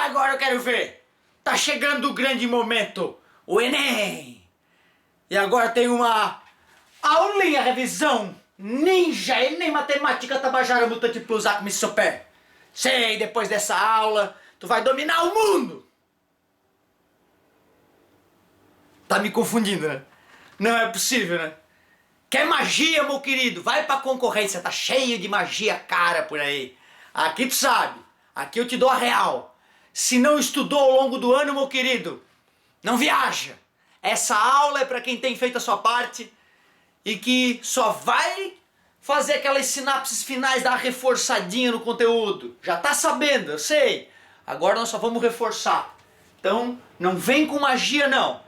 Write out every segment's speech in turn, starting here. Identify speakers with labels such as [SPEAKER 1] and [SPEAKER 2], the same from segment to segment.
[SPEAKER 1] Agora eu quero ver. Tá chegando o grande momento, o Enem. E agora tem uma aulinha, revisão ninja, Enem Matemática Tabajara Mutante Plus Acme Super. Sei, depois dessa aula, tu vai dominar o mundo. Tá me confundindo, né? Não é possível, né? Quer magia, meu querido? Vai pra concorrência, tá cheio de magia cara por aí. Aqui tu sabe, aqui eu te dou a real. Se não estudou ao longo do ano, meu querido, não viaja. Essa aula é pra quem tem feito a sua parte e que só vai fazer aquelas sinapses finais, dar uma reforçadinha no conteúdo. Já tá sabendo, eu sei. Agora nós só vamos reforçar. Então, não vem com magia, não.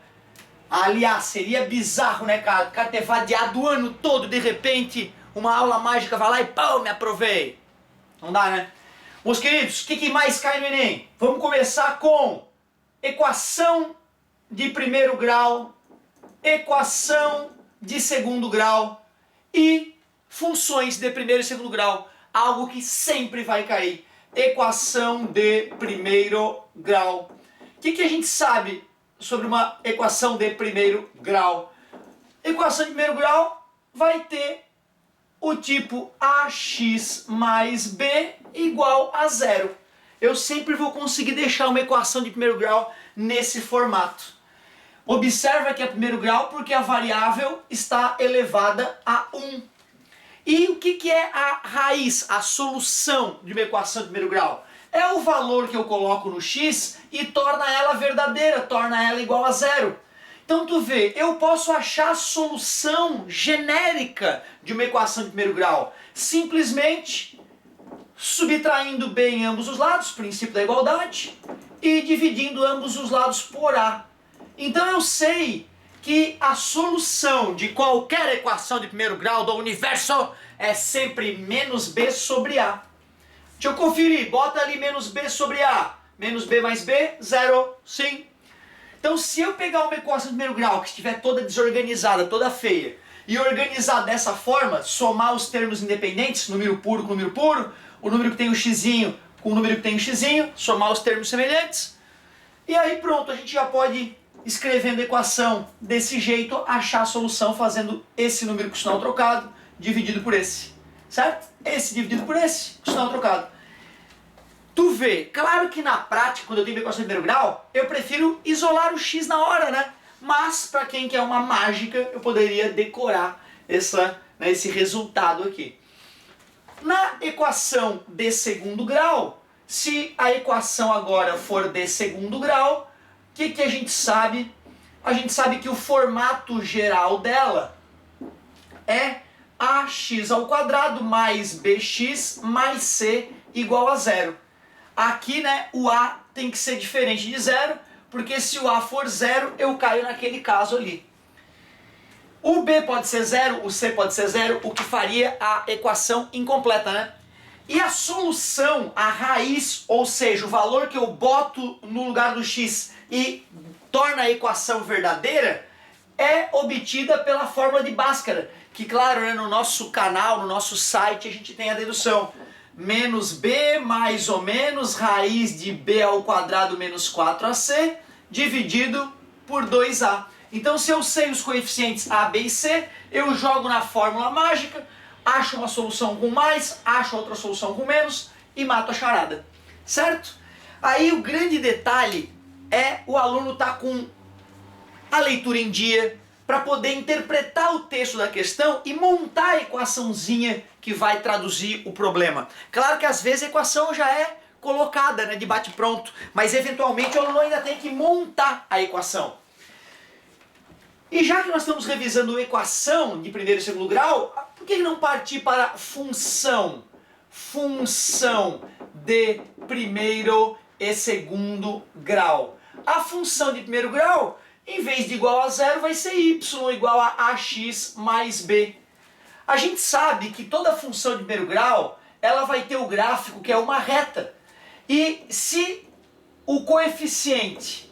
[SPEAKER 1] Aliás, seria bizarro, né, cara? O cara ter vadiado o ano todo, de repente, uma aula mágica vai lá e pão, me aprovei. Não dá, né? Meus queridos, o que mais cai no Enem? Vamos começar com equação de primeiro grau, equação de segundo grau e funções de primeiro e segundo grau. Algo que sempre vai cair. Equação de primeiro grau. O que a gente sabe sobre uma equação de primeiro grau? Equação de primeiro grau vai ter o tipo ax mais b igual a zero. Eu sempre vou conseguir deixar uma equação de primeiro grau nesse formato. Observa que é primeiro grau porque a variável está elevada a 1. E o que é a raiz, a solução de uma equação de primeiro grau? É o valor que eu coloco no x e torna ela verdadeira, torna ela igual a zero. Então tu vê, eu posso achar a solução genérica de uma equação de primeiro grau simplesmente subtraindo b em ambos os lados, princípio da igualdade, e dividindo ambos os lados por a. Então eu sei que a solução de qualquer equação de primeiro grau do universo é sempre menos b sobre a. Deixa eu conferir, bota ali menos b sobre a. Menos b mais b, zero, sim. Então se eu pegar uma equação de primeiro grau que estiver toda desorganizada, toda feia, e organizar dessa forma, somar os termos independentes, número puro com número puro, o número que tem o xizinho com o número que tem o xizinho, somar os termos semelhantes, e aí pronto, a gente já pode, escrevendo a equação desse jeito, achar a solução fazendo esse número com sinal trocado, dividido por esse. Certo? Esse dividido por esse, com sinal trocado. Tu vê, claro que na prática, quando eu tenho equação de primeiro grau, eu prefiro isolar o x na hora, né? Mas, para quem quer uma mágica, eu poderia decorar esse resultado aqui. Na equação de segundo grau, se a equação agora for de segundo grau, o que a gente sabe? A gente sabe que o formato geral dela é ax ao quadrado mais bx mais c igual a zero. Aqui, né, o a tem que ser diferente de zero, porque se o a for zero, eu caio naquele caso ali. O b pode ser zero, o c pode ser zero, o que faria a equação incompleta, né? E a solução, a raiz, ou seja, o valor que eu boto no lugar do x e torna a equação verdadeira, é obtida pela fórmula de Bhaskara, que claro, né, no nosso canal, no nosso site, a gente tem a dedução. Menos b mais ou menos raiz de b ao quadrado menos 4ac dividido por 2a. Então se eu sei os coeficientes a, b e c, eu jogo na fórmula mágica, acho uma solução com mais, acho outra solução com menos e mato a charada. Certo? Aí o grande detalhe é o aluno estar com a leitura em dia, para poder interpretar o texto da questão e montar a equaçãozinha que vai traduzir o problema. Claro que às vezes a equação já é colocada, né, de bate-pronto, mas eventualmente o aluno ainda tem que montar a equação. E já que nós estamos revisando equação de primeiro e segundo grau, por que não partir para função? Função de primeiro e segundo grau. A função de primeiro grau, em vez de igual a zero, vai ser y igual a ax mais b. A gente sabe que toda função de primeiro grau, ela vai ter o gráfico que é uma reta. E se o coeficiente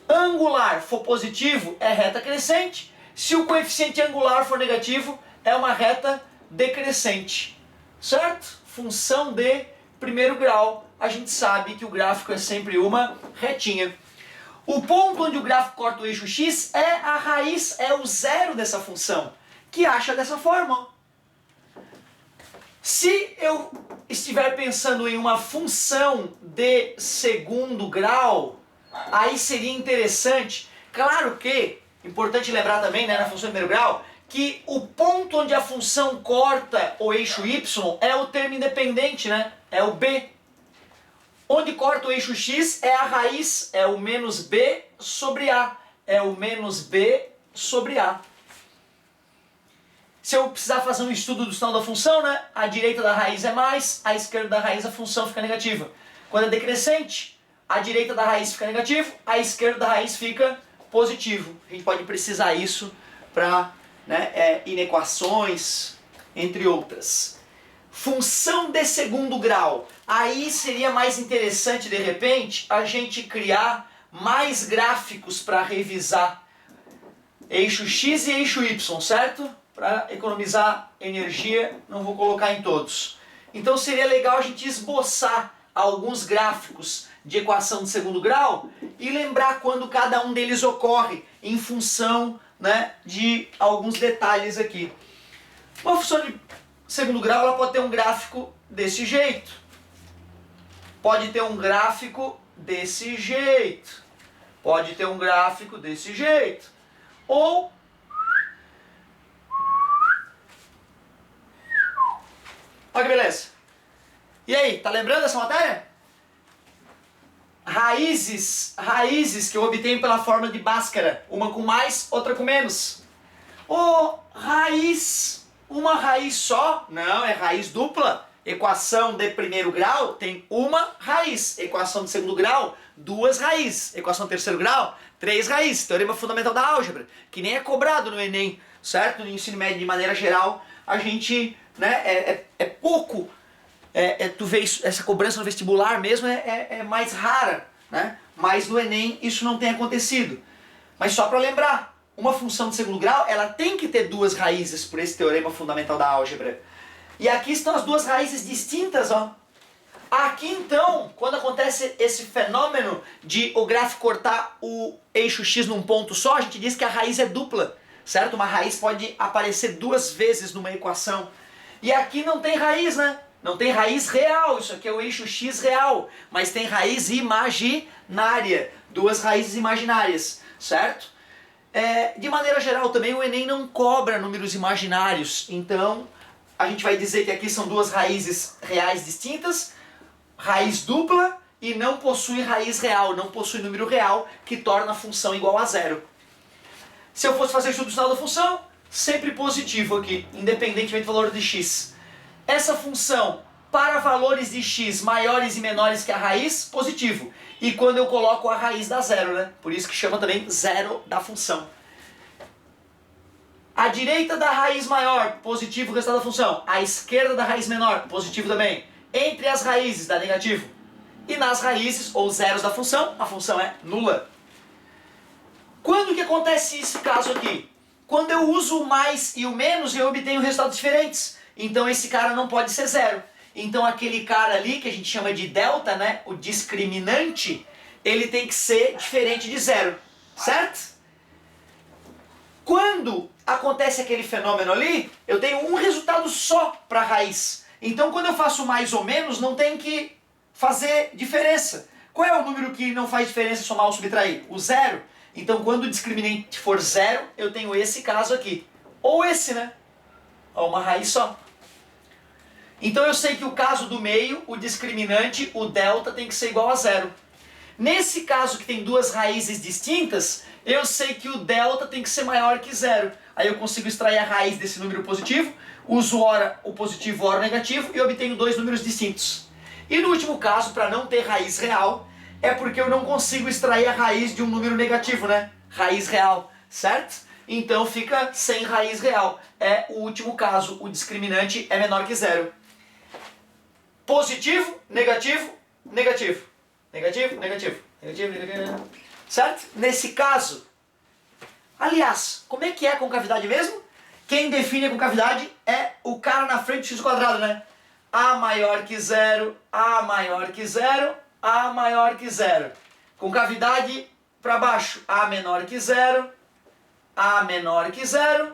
[SPEAKER 1] angular for positivo, é reta crescente. Se o coeficiente angular for negativo, é uma reta decrescente. Certo? Função de primeiro grau. a gente sabe que o gráfico é sempre uma retinha. O ponto onde o gráfico corta o eixo x é a raiz, é o zero dessa função, que acha dessa forma. Se eu estiver pensando em uma função de segundo grau, aí seria interessante, claro que, importante lembrar também, né, na função de primeiro grau, que o ponto onde a função corta o eixo y é o termo independente, né? É o b. Onde corta o eixo x é a raiz, é o menos b sobre a. É o menos b sobre a. Se eu precisar fazer um estudo do sinal da função, né? A direita da raiz é mais, a esquerda da raiz a função fica negativa. Quando é decrescente, a direita da raiz fica negativo, a esquerda da raiz fica positivo. A gente pode precisar isso para inequações, entre outras. Função de segundo grau. Aí seria mais interessante, de repente, a gente criar mais gráficos para revisar eixo x e eixo y, certo? Para economizar energia, não vou colocar em todos. Então seria legal a gente esboçar alguns gráficos de equação de segundo grau e lembrar quando cada um deles ocorre em função, né, de alguns detalhes aqui. Uma função de segundo grau ela pode ter um gráfico desse jeito. Pode ter um gráfico desse jeito. Pode ter um gráfico desse jeito. Ou olha que beleza. E aí, tá lembrando dessa matéria? Raízes que eu obtenho pela fórmula de Bhaskara. Uma com mais, outra com menos. Raiz, uma raiz só? Não, é raiz dupla. Equação de primeiro grau tem uma raiz. Equação de segundo grau, duas raízes. Equação de terceiro grau, três raízes. Teorema fundamental da álgebra, que nem é cobrado no Enem, certo? No ensino médio, de maneira geral, a gente, né, é pouco. Tu vê isso, essa cobrança no vestibular mesmo é mais rara, né? Mas no Enem isso não tem acontecido. Mas só para lembrar, uma função de segundo grau ela tem que ter duas raízes por esse teorema fundamental da álgebra. E aqui estão as duas raízes distintas, ó. Aqui então, quando acontece esse fenômeno de o gráfico cortar o eixo x num ponto só, a gente diz que a raiz é dupla, certo? Uma raiz pode aparecer duas vezes numa equação. E aqui não tem raiz, né? Não tem raiz real, isso aqui é o eixo x real, mas tem raiz imaginária, duas raízes imaginárias, certo? De maneira geral também o Enem não cobra números imaginários, então a gente vai dizer que aqui são duas raízes reais distintas, raiz dupla e não possui raiz real, não possui número real que torna a função igual a zero. Se eu fosse fazer estudo do sinal da função, sempre positivo aqui, independentemente do valor de x. Essa função, para valores de x maiores e menores que a raiz, positivo. E quando eu coloco a raiz dá zero, né? Por isso que chama também zero da função. A direita da raiz maior, positivo o resultado da função. A esquerda da raiz menor, positivo também. Entre as raízes dá negativo. E nas raízes, ou zeros da função, a função é nula. Quando que acontece esse caso aqui? Quando eu uso o mais e o menos, eu obtenho resultados diferentes. Então esse cara não pode ser zero. Então aquele cara ali, que a gente chama de delta, né, o discriminante, ele tem que ser diferente de zero, certo? Quando acontece aquele fenômeno ali, eu tenho um resultado só para a raiz. Então quando eu faço mais ou menos, não tem que fazer diferença. Qual é o número que não faz diferença somar ou subtrair? O zero. Então quando o discriminante for zero, eu tenho esse caso aqui. Ou esse, né? Ó, uma raiz só. Então eu sei que o caso do meio, o discriminante, o delta tem que ser igual a zero. Nesse caso que tem duas raízes distintas, eu sei que o delta tem que ser maior que zero. Aí eu consigo extrair a raiz desse número positivo, uso ora o positivo, ora o negativo e obtenho dois números distintos. E no último caso, para não ter raiz real, é porque eu não consigo extrair a raiz de um número negativo, né? Raiz real, certo? Então fica sem raiz real. É o último caso, o discriminante é menor que zero. Positivo, negativo, negativo. Negativo, negativo. Negativo, negativo. Certo? Nesse caso, aliás, como é que é a concavidade mesmo? Quem define a concavidade é o cara na frente do x², né? A maior que zero, A maior que zero, A maior que zero. Com cavidade para baixo, A menor que zero, A menor que zero,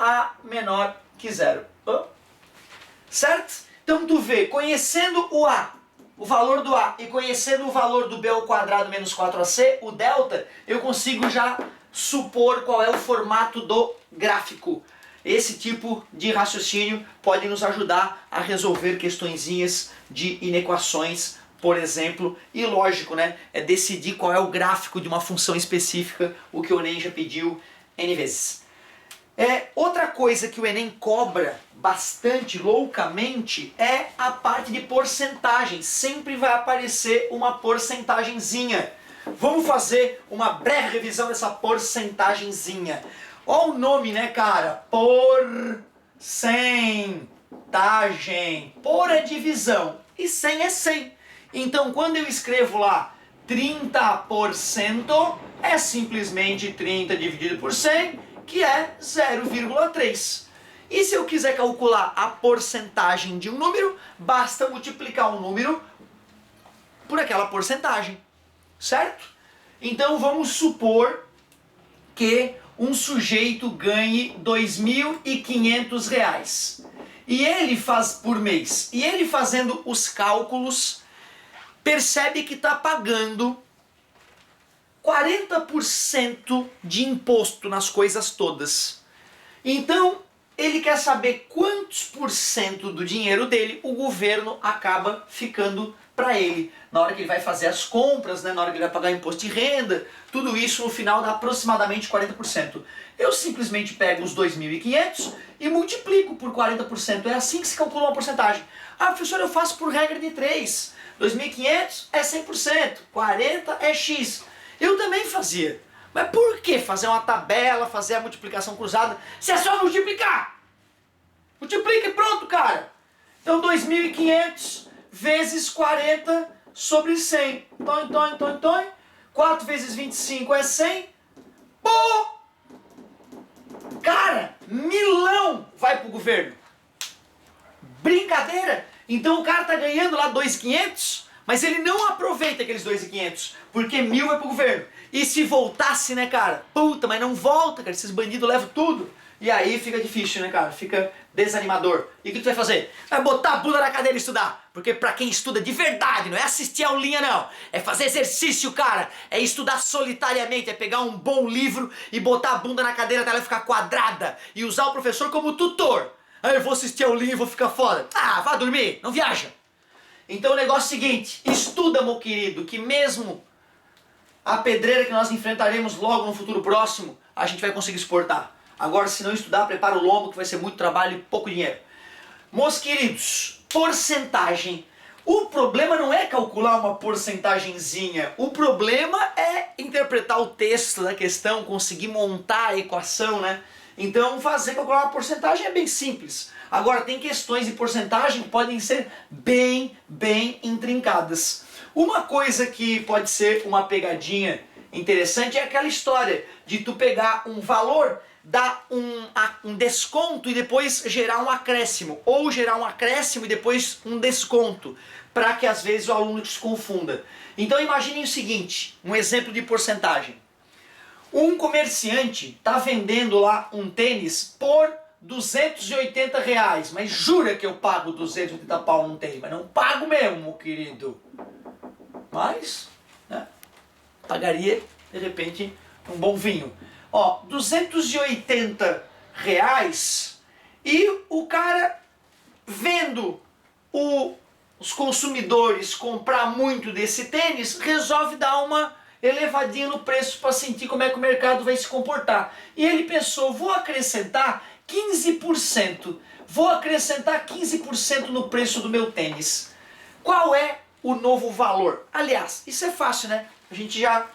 [SPEAKER 1] A menor que zero. Certo? Então tu vê, conhecendo o A, o valor do A, e conhecendo o valor do B ao quadrado menos 4AC, o delta, eu consigo já supor qual é o formato do gráfico. Esse tipo de raciocínio pode nos ajudar a resolver questõezinhas de inequações, por exemplo, e lógico, né? É decidir qual é o gráfico de uma função específica, o que o Enem já pediu N vezes. Outra coisa que o Enem cobra bastante loucamente é a parte de porcentagem. Sempre vai aparecer uma porcentagenzinha. Vamos fazer uma breve revisão dessa porcentagenzinha. Olha o nome, né, cara? Porcentagem. Por é divisão e 100 é 100. Então, quando eu escrevo lá 30%, é simplesmente 30 dividido por 100, que é 0,3. E se eu quiser calcular a porcentagem de um número, basta multiplicar um número por aquela porcentagem, certo? Então vamos supor que um sujeito ganhe R$ 2.500 e ele faz por mês. E ele fazendo os cálculos percebe que está pagando 40% de imposto nas coisas todas. Então, ele quer saber quantos por cento do dinheiro dele o governo acaba ficando para ele. Na hora que ele vai fazer as compras, né, na hora que ele vai pagar imposto de renda, tudo isso no final dá aproximadamente 40%. Eu simplesmente pego os 2.500 e multiplico por 40%. É assim que se calcula uma porcentagem. Ah, professor, eu faço por regra de 3. 2.500 é 100%, 40 é X. Eu também fazia. Mas por que fazer uma tabela, fazer a multiplicação cruzada, se é só multiplicar? Multiplica e pronto, cara. Então 2.500 vezes 40 sobre 100. 4 vezes 25 é 100. Pô! Cara, milão vai pro governo. Brincadeira? Então o cara tá ganhando lá 2.500, mas ele não aproveita aqueles 2.500, porque 1.000 vai pro governo. E se voltasse, né, cara? Puta, mas não volta, cara. Esses bandidos levam tudo. E aí fica difícil, né, cara? Fica desanimador. E o que tu vai fazer? Vai botar a bunda na cadeira e estudar. Porque pra quem estuda de verdade, não é assistir a aulinha, não. É fazer exercício, cara. É estudar solitariamente. É pegar um bom livro e botar a bunda na cadeira até ela ficar quadrada. E usar o professor como tutor. Aí eu vou assistir a aulinha e vou ficar foda. Ah, vá dormir. Não viaja. Então o negócio é o seguinte. Estuda, meu querido, que mesmo a pedreira que nós enfrentaremos logo no futuro próximo, a gente vai conseguir suportar. Agora, se não estudar, prepara o lombo que vai ser muito trabalho e pouco dinheiro. Meus queridos, porcentagem. O problema não é calcular uma porcentagenzinha. O problema é interpretar o texto da questão, conseguir montar a equação, né? Então, calcular uma porcentagem é bem simples. Agora, tem questões de porcentagem que podem ser bem intrincadas. Uma coisa que pode ser uma pegadinha interessante é aquela história de tu pegar um valor, dar um desconto e depois gerar um acréscimo, ou gerar um acréscimo e depois um desconto, para que às vezes o aluno se confunda. Então imaginem o seguinte, um exemplo de porcentagem. Um comerciante está vendendo lá um tênis por R$280, mas jura que eu pago 280 pau num tênis, mas não pago mesmo, meu querido. Mas, né, pagaria, de repente, um bom vinho. Ó, R$280 e o cara vendo os consumidores comprar muito desse tênis, resolve dar uma elevadinha no preço para sentir como é que o mercado vai se comportar. E ele pensou, vou acrescentar 15%. Vou acrescentar 15% no preço do meu tênis. Qual é o novo valor? Aliás, isso é fácil, né? A gente já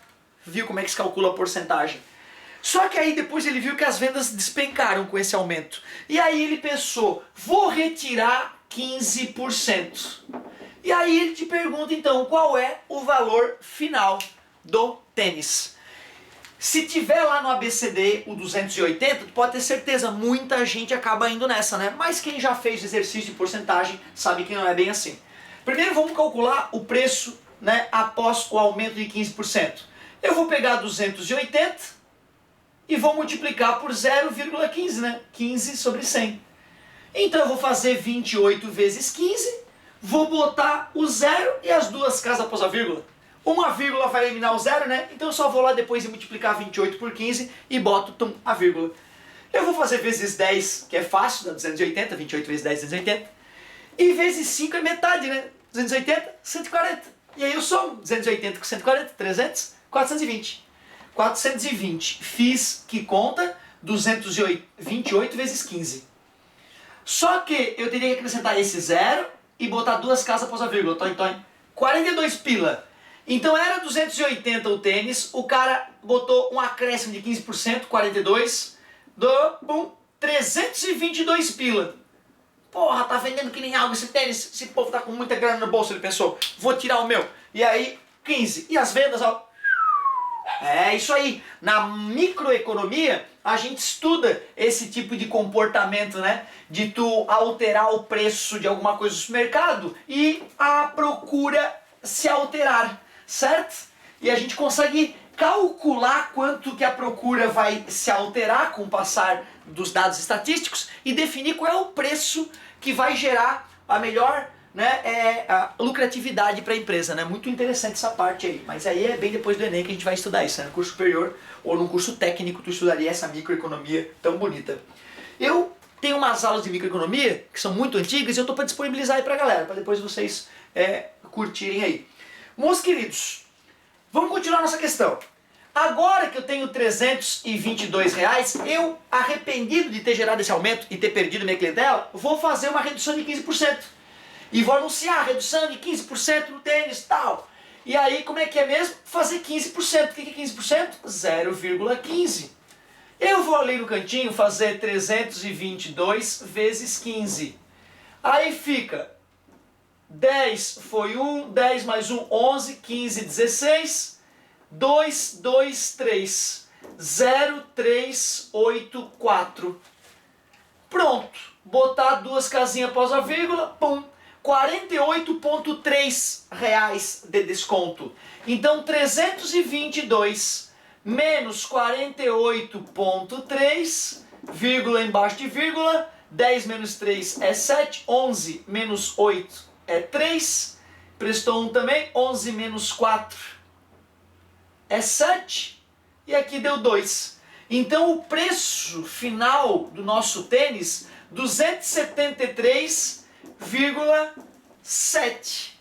[SPEAKER 1] viu como é que se calcula a porcentagem. Só que aí depois ele viu que as vendas despencaram com esse aumento. E aí ele pensou, vou retirar 15%. E aí ele te pergunta então, qual é o valor final do tênis? Se tiver lá no ABCD o 280, tu pode ter certeza, muita gente acaba indo nessa, né? Mas quem já fez exercício de porcentagem sabe que não é bem assim. Primeiro vamos calcular o preço, né, após o aumento de 15%. Eu vou pegar 280 e vou multiplicar por 0,15, né? 15 sobre 100. Então eu vou fazer 28 vezes 15, vou botar o zero e as duas casas após a vírgula. Uma vírgula vai eliminar o zero, né? Então eu só vou lá depois e multiplicar 28 por 15 e boto a vírgula. Eu vou fazer vezes 10, que é fácil, dá 280, 28 vezes 10, 280. E vezes 5 é metade, né? 280, 140. E aí eu somo 280 com 140, 300, 420. 420, fiz que conta 228 vezes 15. Só que eu teria que acrescentar esse zero e botar duas casas após a vírgula. 42 pila. Então era 280 o tênis, o cara botou um acréscimo de 15%, 42, 322 pila. Porra, tá vendendo que nem água esse tênis, esse povo tá com muita grana no bolso, ele pensou, vou tirar o meu. E aí, 15. E as vendas, ó. É isso aí. Na microeconomia, a gente estuda esse tipo de comportamento, né? De tu alterar o preço de alguma coisa no supermercado e a procura se alterar, certo? E a gente consegue calcular quanto que a procura vai se alterar com o passar dos dados estatísticos e definir qual é o preço que vai gerar a melhor, né, a lucratividade para a empresa, né? Muito interessante essa parte aí, mas aí é bem depois do Enem que a gente vai estudar isso, né? No curso superior ou num curso técnico tu estudaria essa microeconomia tão bonita. Eu tenho umas aulas de microeconomia que são muito antigas e eu tô para disponibilizar aí pra galera, para depois vocês curtirem aí. Meus queridos, vamos continuar nossa questão. Agora que eu tenho R$322, eu, arrependido de ter gerado esse aumento e ter perdido minha clientela, vou fazer uma redução de 15%. E vou anunciar a redução de 15% no tênis e tal. E aí, como é que é mesmo? Fazer 15%. O que é 15%? 0,15. Eu vou ali no cantinho fazer 322 vezes 15. Aí fica 10 foi 1, 10 mais 1, 11, 15, 16, 2, 2, 3, 0, 3, 8, 4. Pronto. Botar duas casinhas após a vírgula, pum. R$48,3 de desconto. Então 322 menos 48,3, vírgula embaixo de vírgula, 10 menos 3 é 7, 11 menos 8 é 3, prestou 1 também, 11 menos 4 é 7, e aqui deu 2. Então o preço final do nosso tênis, 273,7.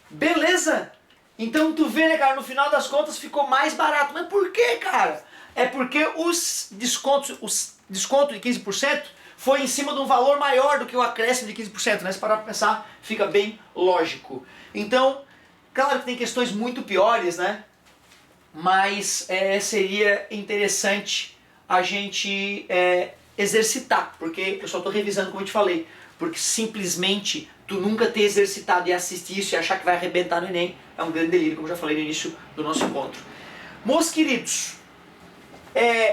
[SPEAKER 1] Beleza? Então tu vê, né, cara, no final das contas ficou mais barato. Mas por quê, cara? É porque os descontos de 15% foi em cima de um valor maior do que o acréscimo de 15%, né? Se parar pra pensar, fica bem lógico. Então, claro que tem questões muito piores, né? Mas seria interessante a gente exercitar, porque eu só estou revisando como eu te falei, porque simplesmente tu nunca ter exercitado e assistir isso e achar que vai arrebentar no Enem é um grande delírio, como eu já falei no início do nosso encontro. Meus queridos,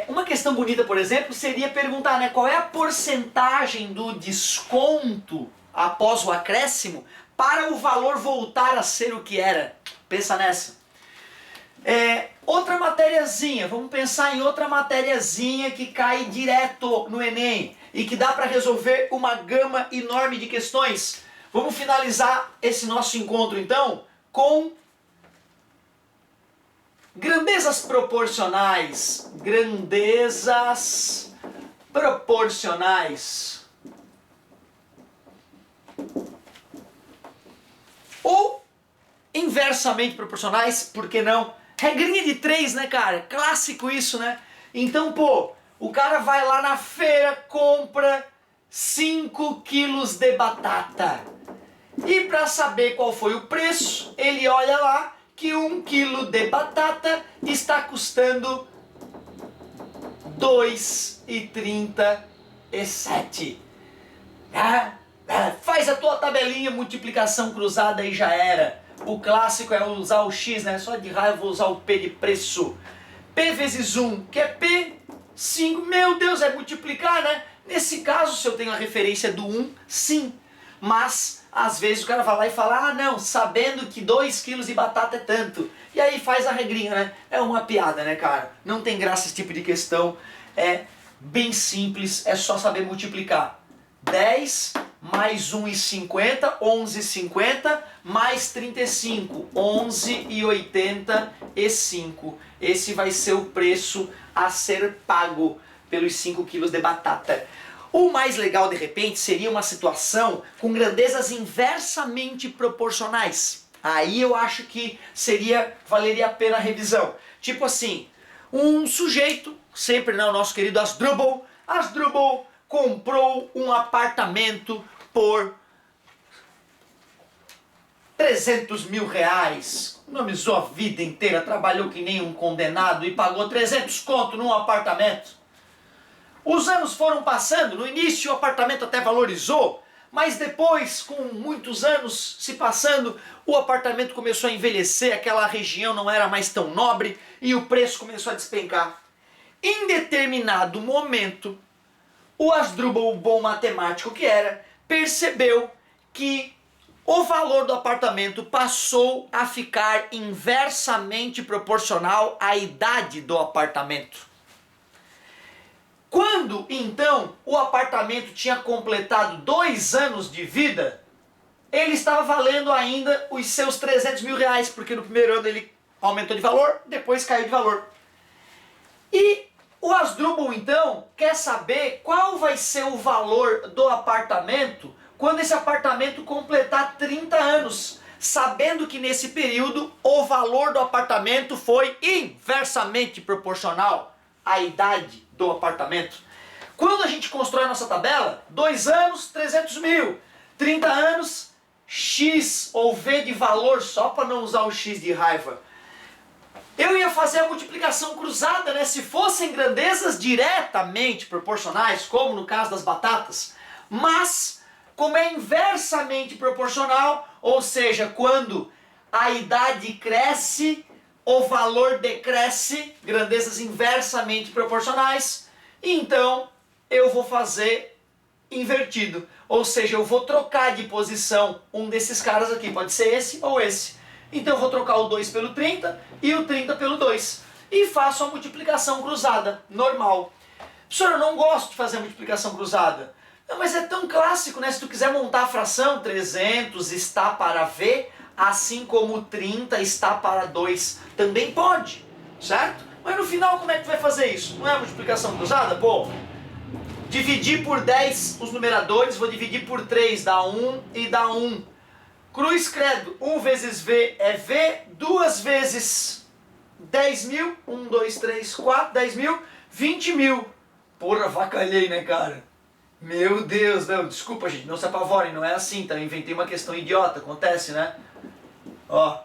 [SPEAKER 1] uma questão bonita, por exemplo, seria perguntar, né, qual é a porcentagem do desconto após o acréscimo para o valor voltar a ser o que era. Pensa nessa. Outra matériazinha, vamos pensar em outra matériazinha que cai direto no Enem e que dá para resolver uma gama enorme de questões. Vamos finalizar esse nosso encontro então com grandezas proporcionais. Grandezas proporcionais. Ou inversamente proporcionais, por que não? Regrinha de 3, né, cara? Clássico isso, né? Então, pô, o cara vai lá na feira, compra 5 quilos de batata. E para saber qual foi o preço, ele olha lá que 1 quilo de batata está custando R$2,37. Faz a tua tabelinha, multiplicação cruzada e já era. O clássico é usar o X, né? Só de raiva eu vou usar o P de preço. P vezes 1, que é P, 5, meu Deus, é multiplicar, né? Nesse caso, se eu tenho a referência do 1, sim. Mas, às vezes o cara vai lá e fala, ah não, sabendo que 2 quilos de batata é tanto. E aí faz a regrinha, né? É uma piada, né, cara? Não tem graça esse tipo de questão. É bem simples, é só saber multiplicar. 10 mais 1,50, 11,50, mais 35, 11,85. Esse vai ser o preço a ser pago pelos 5 quilos de batata. O mais legal, de repente, seria uma situação com grandezas inversamente proporcionais. Aí eu acho que valeria a pena a revisão. Tipo assim, um sujeito, sempre não, o nosso querido Asdrubal comprou um apartamento por 300 mil reais. Economizou a vida inteira, trabalhou que nem um condenado e pagou 300 conto num apartamento. Os anos foram passando, no início o apartamento até valorizou, mas depois, com muitos anos se passando, o apartamento começou a envelhecer, aquela região não era mais tão nobre e o preço começou a despencar. Em determinado momento, o Asdrubal, o bom matemático que era, percebeu que o valor do apartamento passou a ficar inversamente proporcional à idade do apartamento. Quando, então, o apartamento tinha completado 2 anos de vida, ele estava valendo ainda os seus 300 mil reais, porque no primeiro ano ele aumentou de valor, depois caiu de valor. E o Asdrubal, então, quer saber qual vai ser o valor do apartamento quando esse apartamento completar 30 anos, sabendo que nesse período o valor do apartamento foi inversamente proporcional à idade do apartamento. Quando a gente constrói a nossa tabela, 2 anos, 300 mil, 30 anos, X ou V de valor, só para não usar o X de raiva. Eu ia fazer a multiplicação cruzada, né? Se fossem grandezas diretamente proporcionais, como no caso das batatas, mas como é inversamente proporcional, ou seja, quando a idade cresce, o valor decresce, grandezas inversamente proporcionais, então eu vou fazer invertido, ou seja, eu vou trocar de posição um desses caras aqui, pode ser esse ou esse. Então eu vou trocar o 2 pelo 30 e o 30 pelo 2. E faço a multiplicação cruzada, normal. Professor, eu não gosto de fazer a multiplicação cruzada. Não, mas é tão clássico, né? Se tu quiser montar a fração, 300 está para V, assim como 30 está para 2. Também pode, certo? Mas no final como é que tu vai fazer isso? Não é a multiplicação cruzada? Pô, dividir por 10 os numeradores, vou dividir por 3, dá 1 e dá 1. Cruz credo, 1 vezes V é V, 2 vezes 10 mil, 1, 2, 3, 4, 10 mil, 20 mil. Porra, vacalhei, né, cara? Meu Deus, não, desculpa, gente, não se apavorem, não é assim, tá? Eu inventei uma questão idiota, acontece, né? Ó,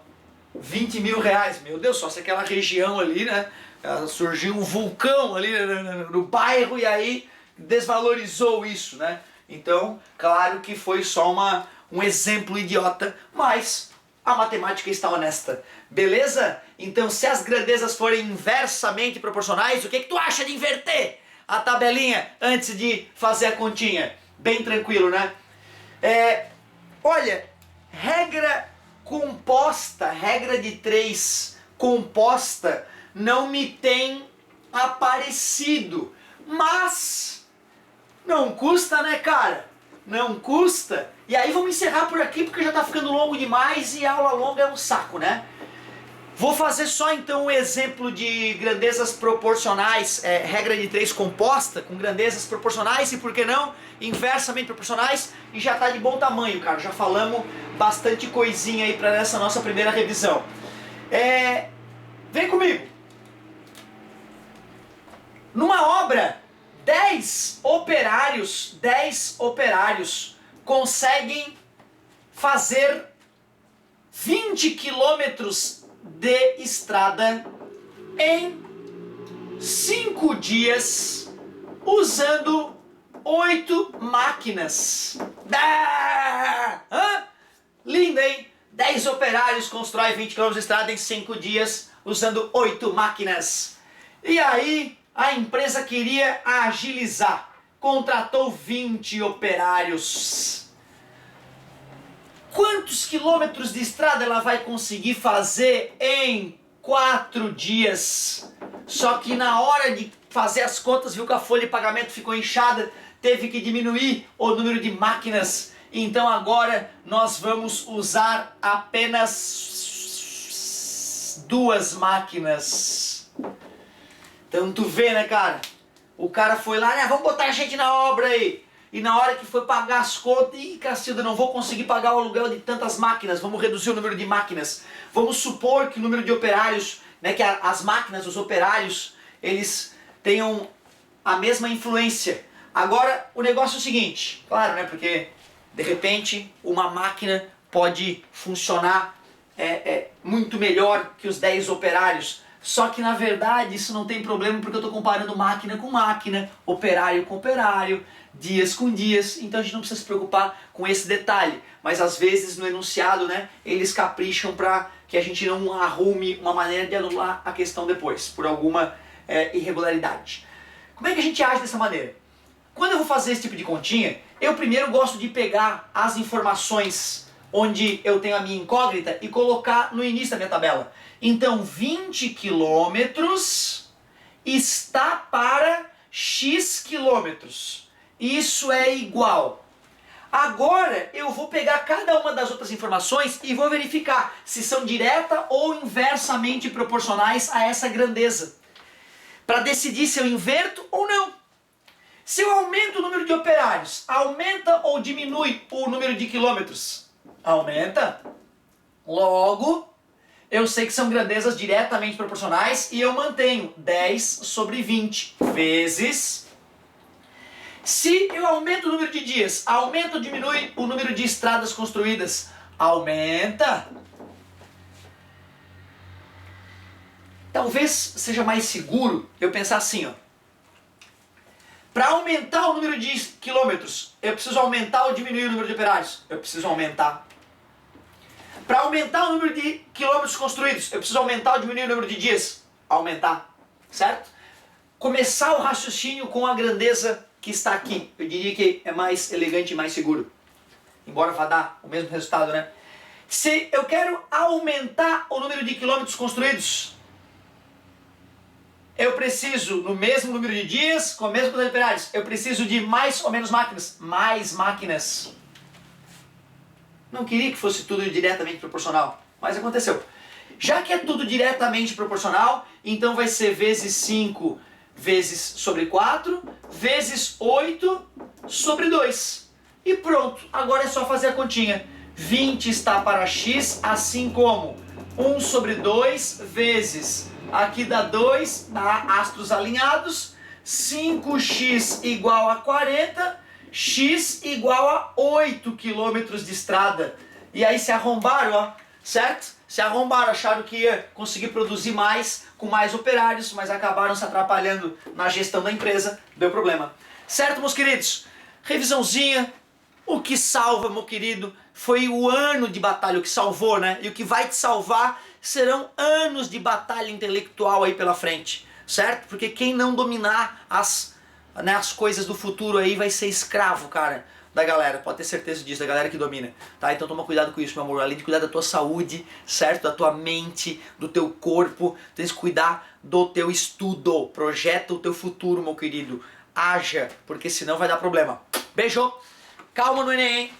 [SPEAKER 1] 20 mil reais, meu Deus, só se aquela região ali, né? Surgiu um vulcão ali no bairro e aí desvalorizou isso, né? Então, claro que foi só um exemplo idiota, mas a matemática está honesta. Beleza? Então, se as grandezas forem inversamente proporcionais, o que tu acha de inverter a tabelinha antes de fazer a continha? Bem tranquilo, né? Olha, regra composta, regra de 3 composta, não me tem aparecido. Mas não custa, né, cara? Não custa. E aí vamos encerrar por aqui porque já tá ficando longo demais e aula longa é um saco, né? Vou fazer só então um exemplo de grandezas proporcionais, regra de 3 composta, com grandezas proporcionais e, por que não, inversamente proporcionais, e já tá de bom tamanho, cara. Já falamos bastante coisinha aí para essa nossa primeira revisão. Vem comigo. Numa obra, 10 operários conseguem fazer 20 quilômetros de estrada em 5 dias usando 8 máquinas. Lindo, hein? 10 operários constroem 20 quilômetros de estrada em 5 dias usando 8 máquinas. E aí a empresa queria agilizar, contratou 20 operários. Quantos quilômetros de estrada ela vai conseguir fazer em 4 dias? Só que na hora de fazer as contas, viu que a folha de pagamento ficou inchada, teve que diminuir o número de máquinas. Então agora nós vamos usar apenas 2 máquinas. Então tu vê, né, cara? O cara foi lá, né, vamos botar a gente na obra aí. E na hora que foi pagar as contas, ih, Cacilda, não vou conseguir pagar o aluguel de tantas máquinas, vamos reduzir o número de máquinas. Vamos supor que o número de operários, né, que as máquinas, os operários, eles tenham a mesma influência. Agora, o negócio é o seguinte, claro, né, porque de repente uma máquina pode funcionar muito melhor que os 10 operários. Só que na verdade isso não tem problema porque eu estou comparando máquina com máquina, operário com operário, dias com dias, então a gente não precisa se preocupar com esse detalhe. Mas às vezes no enunciado, né, eles capricham para que a gente não arrume uma maneira de anular a questão depois, por alguma irregularidade. Como é que a gente age dessa maneira? Quando eu vou fazer esse tipo de continha, eu primeiro gosto de pegar as informações onde eu tenho a minha incógnita e colocar no início da minha tabela. Então 20 quilômetros está para X quilômetros. Isso é igual. Agora eu vou pegar cada uma das outras informações e vou verificar se são direta ou inversamente proporcionais a essa grandeza, para decidir se eu inverto ou não. Se eu aumento o número de operários, aumenta ou diminui o número de quilômetros? Aumenta. Logo, eu sei que são grandezas diretamente proporcionais e eu mantenho 10 sobre 20 vezes. Se eu aumento o número de dias, aumenta ou diminui o número de estradas construídas? Aumenta. Talvez seja mais seguro eu pensar assim, ó. Para aumentar o número de quilômetros, eu preciso aumentar ou diminuir o número de operários? Eu preciso aumentar. Para aumentar o número de quilômetros construídos, eu preciso aumentar ou diminuir o número de dias? Aumentar, certo? Começar o raciocínio com a grandeza que está aqui. Eu diria que é mais elegante e mais seguro. Embora vá dar o mesmo resultado, né? Se eu quero aumentar o número de quilômetros construídos, eu preciso, no mesmo número de dias, com a mesma quantidade de operários, eu preciso de mais ou menos máquinas? Mais máquinas. Não queria que fosse tudo diretamente proporcional, mas aconteceu. Já que é tudo diretamente proporcional, então vai ser vezes 5 vezes sobre 4, vezes 8 sobre 2. E pronto, agora é só fazer a continha. 20 está para x, assim como 1 sobre 2 vezes, aqui dá 2, dá astros alinhados, 5x igual a 40, x igual a 8 quilômetros de estrada. E aí se arrombaram, ó, certo? Se arrombaram, acharam que ia conseguir produzir mais com mais operários, mas acabaram se atrapalhando na gestão da empresa, deu problema. Certo, meus queridos? Revisãozinha. O que salva, meu querido, foi o ano de batalha, o que salvou, né? E o que vai te salvar serão anos de batalha intelectual aí pela frente, certo? Porque quem não dominar as coisas do futuro aí vai ser escravo, cara, da galera. Pode ter certeza disso, da galera que domina, tá? Então toma cuidado com isso, meu amor. Além de cuidar da tua saúde, certo? Da tua mente, do teu corpo, tens que cuidar do teu estudo. Projeta o teu futuro, meu querido. Haja, porque senão vai dar problema. Beijo! Calma no Enem, hein?